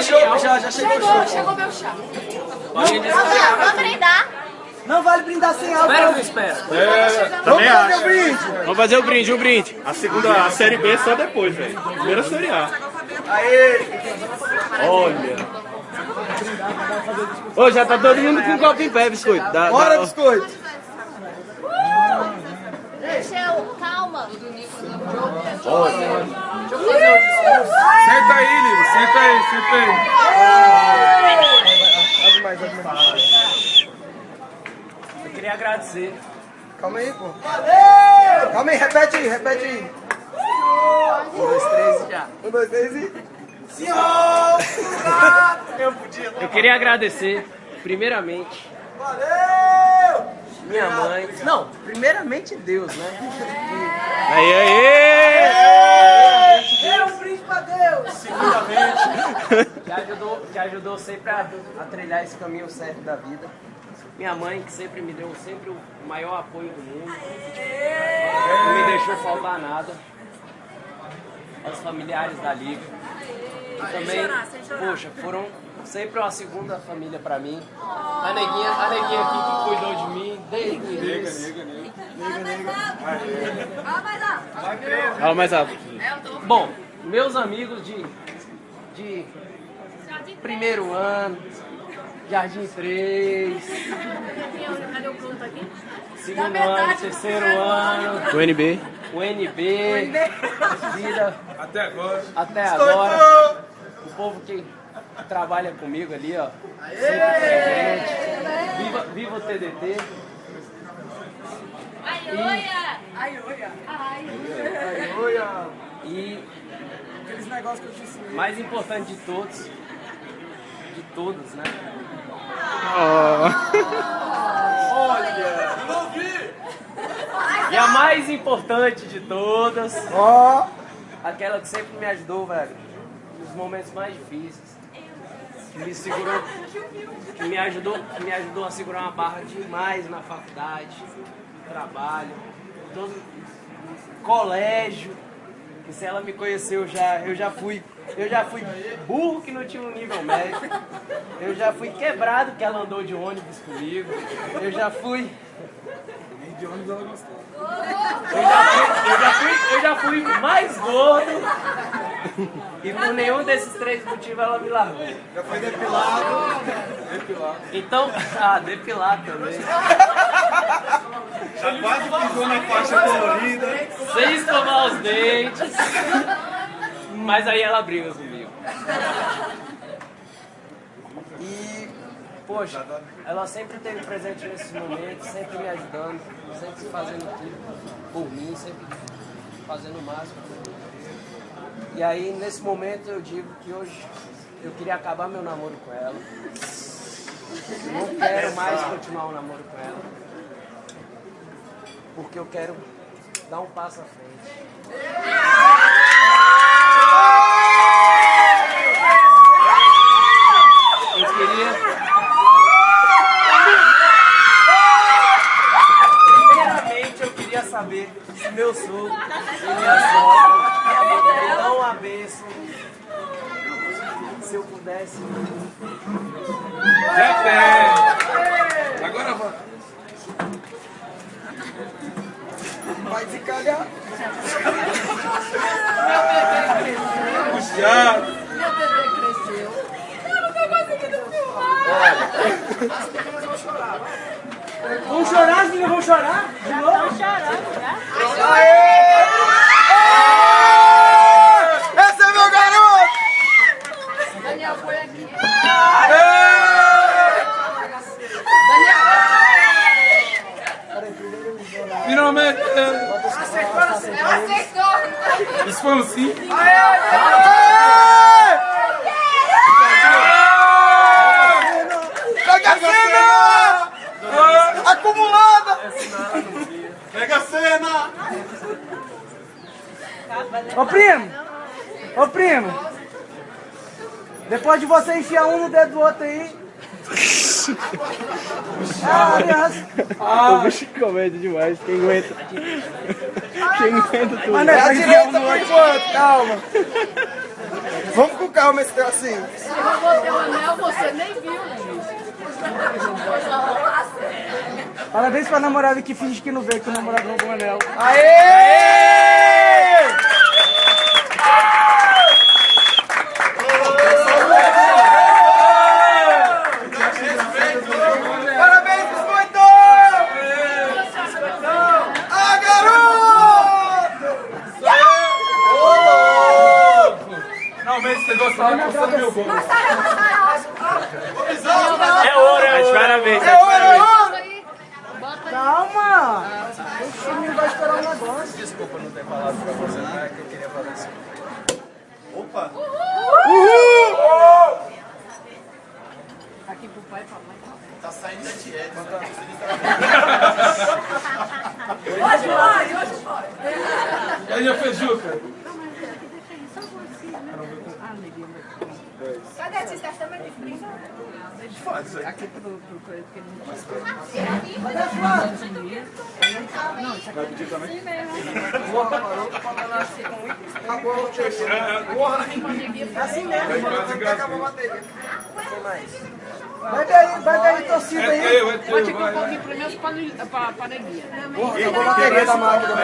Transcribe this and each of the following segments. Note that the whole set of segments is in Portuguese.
Já chegou. Chegou meu chá. Vamos brindar. Não vale brindar sem álcool. Espera ou não espera? Também Vamos fazer acho. o brinde. Vamos fazer o brinde. A Série B é só depois, velho. Primeiro a Série A. Aê. Olha. Ô, já tá todo mundo com um copo em pé, biscoito. Bora, biscoito. Deixa eu... Calma. Senta aí, Lívia, senta aí. Abre mais. Eu queria agradecer. Calma aí, pô. Calma aí, repete aí. 1, 2, 3 e já. 1, 2, 3 e... Eu queria agradecer, primeiramente, minha mãe. Não, primeiramente Deus, né? Aí. Dê um brinde pra Deus. Que ajudou sempre a trilhar esse caminho certo da vida. Minha mãe, que sempre me deu o maior apoio do mundo. Não me deixou faltar nada. Aos familiares da Liga. E também, poxa, foram sempre uma segunda família pra mim. A neguinha aqui que cuidou de mim desde o início. Fala mais alto. Bom, meus amigos de primeiro ano, Jardim 3, Cadê o Bruno aqui? segundo ano, terceiro ano, O NB. o NB, vida Até agora. até agora. O povo que trabalha comigo ali, ó, sempre presente. Viva o TDT. E Aqueles negócios que eu disse. mais importante de todos, né? E a mais importante de todas, Ó. aquela que sempre me ajudou, velho, nos momentos mais difíceis. Que me segurou, que me ajudou a segurar uma barra demais na faculdade, no trabalho, todo colégio. Que se ela me conheceu eu já fui burro que não tinha um nível médio. Eu já fui quebrado que ela andou de ônibus comigo. Eu já fui De ônibus ela gostou. eu já fui mais gordo. E por nenhum desses 3 motivos ela me largou. Já foi depilado. Então, depilar também. Já quase pisou na faixa colorida. Sem escovar os dentes. Mas aí ela briga comigo. E, poxa, ela sempre esteve presente nesses momentos, sempre me ajudando, sempre fazendo tudo por mim, sempre fazendo o máximo. E aí, nesse momento, eu digo que hoje eu queria acabar meu namoro com ela. Não quero mais continuar o namoro com ela. Porque eu quero dar um passo à frente. Eu queria... Primeiramente, eu queria saber se meu sogro e minha sogra me dão a bênção. Se eu pudesse... Já tem. Agora vai. Vai se cagar. Puxado. Meu bebê cresceu. Eu não tô conseguindo filmar. Vamos chorar, filha? Vamos chorar? De novo? Chorando já. Esse é meu garoto! Daniel foi aqui. Finalmente. Aceitou. Isso foi um sim. Pega a cena! Acumulada! Pega a cena! Ô primo! Depois de você enfiar um no dedo do outro aí. Aliás. O bicho comédia demais. Quem aguenta? Quem aguenta tudo? Mas não é a direita por enquanto, calma. Vamos com calma esse teu assim. Se roubou teu anel, você nem viu. Parabéns pra namorada que finge que não vê que o namorado roubou o anel. Parabéns, biscoito! Ah, garoto! Finalmente você gostava de postar no meu gol. É ouro, é ouro. Parabéns. É ouro! Calma! O time vai esperar um negócio. Desculpa não ter falado pra você, né? Que eu queria falar isso. Opa! Uhul! Aqui pro pai e pra mãe. Tá saindo da dieta. Hoje pode. E aí, a Fejuca? Cadê a tia? Também tem frio? Faz isso aí. Aqui pro coisa que ele não Vai pedir também? É assim mesmo. Acabou a bateria. Vai daí, torcida É aí. teu, pode ir um vai. pouquinho primeiro pra neguinha. Acabou a bateria da máquina.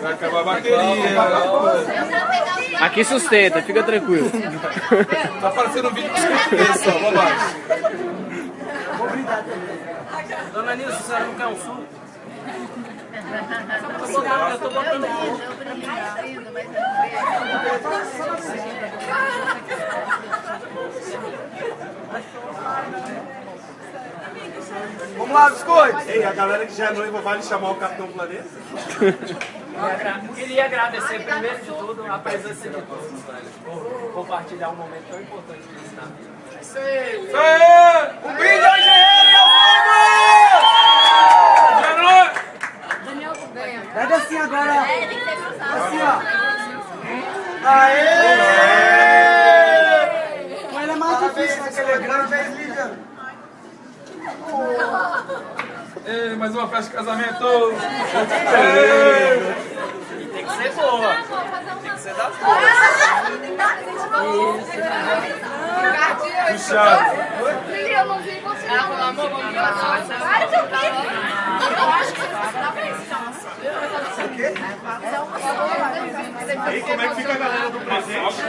Vai acabar a bateria. Aqui sustenta, fica tranquilo. Tá parecendo um vídeo de esqueça, bobagem. Dona Nilson, a senhora não quer um suco? Eu tô botando Vamos lá, biscoito. Ei, a galera que já é noiva vai lhe chamar o Capitão Planeta? Queria agradecer, primeiro de tudo, a presença de todos, por compartilhar um momento tão importante que está. Um brinde ao engenheiro e ao Daniel ganha. Pega assim agora. tem que ser cruzado. Assim, ó. Aê! Mas ele é mais difícil, né? Que ele é grande. Ei, mais uma festa de casamento. Tem que ser boa. Tem que ser das boas. Puxado. Eu não vi você. Claro que eu vi. Eu acho que você E como é que fica a galera do presente?